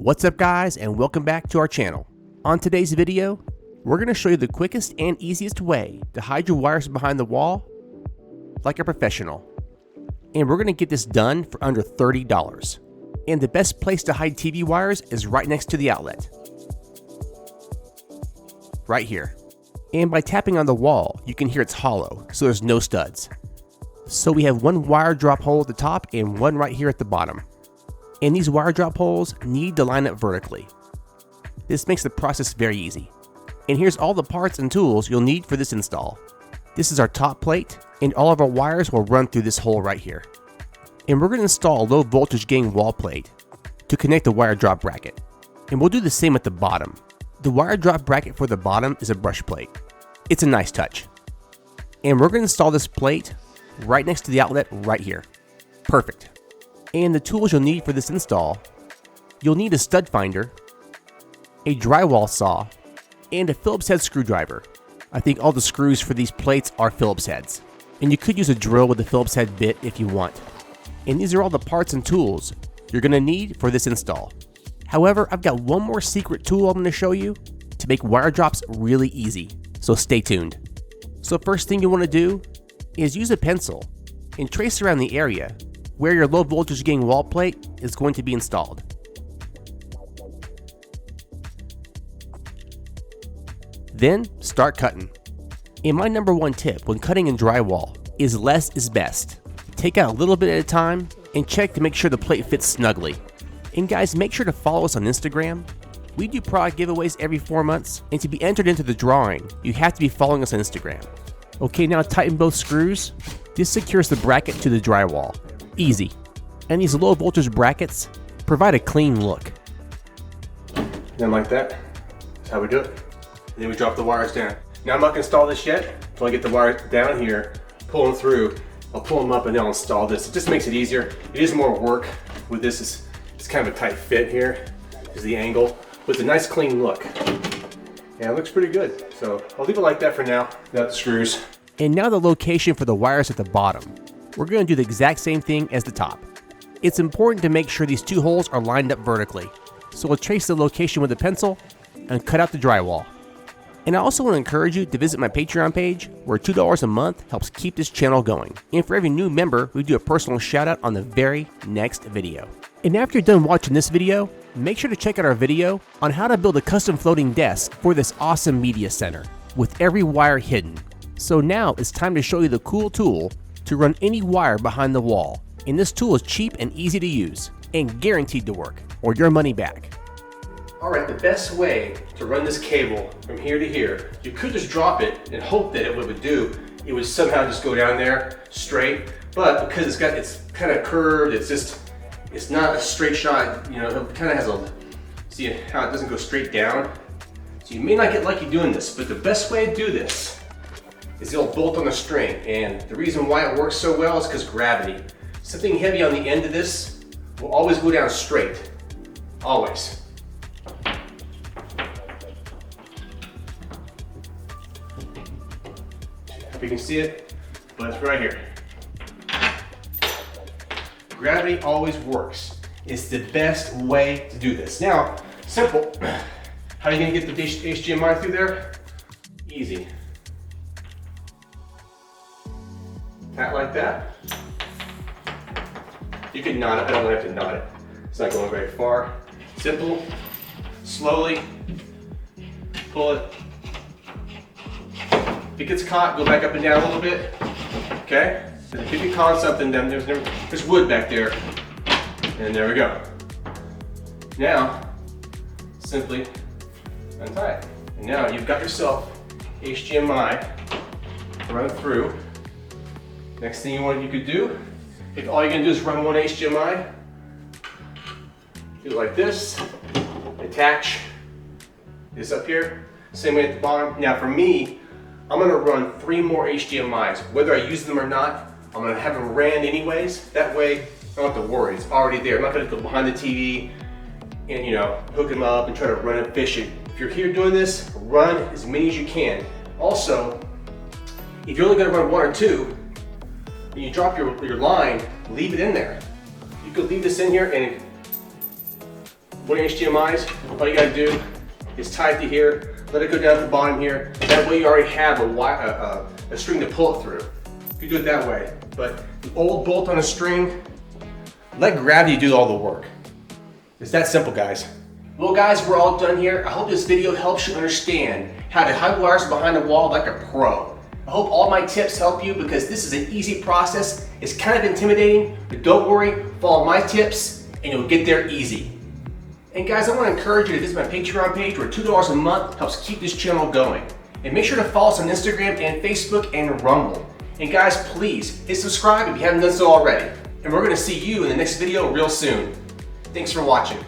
What's up guys, and welcome back to our channel. On today's video, we're going to show you the quickest and easiest way to hide your wires behind the wall like a professional. And we're going to get this done for under $30. And the best place to hide TV wires is right next to the outlet. Right here. And by tapping on the wall, you can hear it's hollow, so there's no studs. So we have one wire drop hole at the top and one right here at the bottom. And these wire drop holes need to line up vertically. This makes the process very easy. And here's all the parts and tools you'll need for this install. This is our top plate, and all of our wires will run through this hole right here. And we're going to install a low voltage gang wall plate to connect the wire drop bracket. And we'll do the same at the bottom. The wire drop bracket for the bottom is a brush plate. It's a nice touch. And we're going to install this plate right next to the outlet right here. Perfect. And the tools you'll need for this install, you'll need a stud finder, a drywall saw, and a Phillips head screwdriver. I think all the screws for these plates are Phillips heads. And you could use a drill with a Phillips head bit if you want. And these are all the parts and tools you're going to need for this install. However, I've got one more secret tool I'm going to show you to make wire drops really easy. So stay tuned. So first thing you want to do is use a pencil and trace around the area where your low voltage gang wall plate is going to be installed. Then start cutting. And my number one tip when cutting in drywall is less is best. Take out a little bit at a time and check to make sure the plate fits snugly. And guys, make sure to follow us on Instagram. We do product giveaways every 4 months, and to be entered into the drawing, you have to be following us on Instagram. Okay, now tighten both screws. This secures the bracket to the drywall. Easy. And these low voltage brackets provide a clean look. Then like that, that's how we do it. And then we drop the wires down. Now I'm not gonna install this yet until I get the wires down here, pull them through. I'll pull them up and then I'll install this. It just makes it easier. It is more work with this. It's kind of a tight fit here, is the angle, with a nice clean look. Yeah, it looks pretty good. So I'll leave it like that for now, without the screws. And now the location for the wires at the bottom. We're going to do the exact same thing as the top. It's important to make sure these two holes are lined up vertically. So we'll trace the location with a pencil and cut out the drywall. And I also want to encourage you to visit my Patreon page, where $2 a month helps keep this channel going. And for every new member, we do a personal shout out on the very next video. And after you're done watching this video, make sure to check out our video on how to build a custom floating desk for this awesome media center, with every wire hidden. So now it's time to show you the cool tool to run any wire behind the wall. And this tool is cheap and easy to use, and guaranteed to work, or your money back. Alright, the best way to run this cable from here to here, you could just drop it and hope that it would somehow just go down there straight, but because it's kind of curved, it's not a straight shot, you know, it kind of has see how it doesn't go straight down? So you may not get lucky doing this, but the best way to do this is it'll bolt on a string, and the reason why it works so well is because gravity. Something heavy on the end of this will always go down straight, always. Hope you can see it, but it's right here. Gravity always works. It's the best way to do this. Now, simple. How are you gonna get the HDMI through there? Easy. Pat like that. You can knot it, I don't have to knot it. It's not going very far. Simple, slowly, pull it. If it gets caught, go back up and down a little bit, okay? If you get caught on something, then there's wood back there, and there we go. Now, simply untie it. And now you've got yourself HDMI run through. Next thing you could do, if all you're gonna do is run one HDMI, do it like this, attach this up here, same way at the bottom. Now for me, I'm gonna run 3 more HDMIs. Whether I use them or not, I'm gonna have them ran anyways. That way, I don't have to worry, it's already there. I'm not gonna go behind the TV and hook them up and try to run it fishing. If you're here doing this, run as many as you can. Also, if you're only gonna run 1 or 2, when you drop your line, leave it in there. You could leave this in here and 1 HDMIs, all you gotta do is tie it to here, let it go down to the bottom here. That way you already have a string to pull it through. You can do it that way. But the old bolt on a string, let gravity do all the work. It's that simple, guys. Well guys, we're all done here. I hope this video helps you understand how to hide wires behind the wall like a pro. I hope all my tips help you because this is an easy process. It's kind of intimidating, but don't worry, follow my tips and you'll get there easy. And guys, I want to encourage you to visit my Patreon page where $2 a month helps keep this channel going. And make sure to follow us on Instagram and Facebook and Rumble. And guys, please hit subscribe if you haven't done so already. And we're going to see you in the next video real soon. Thanks for watching.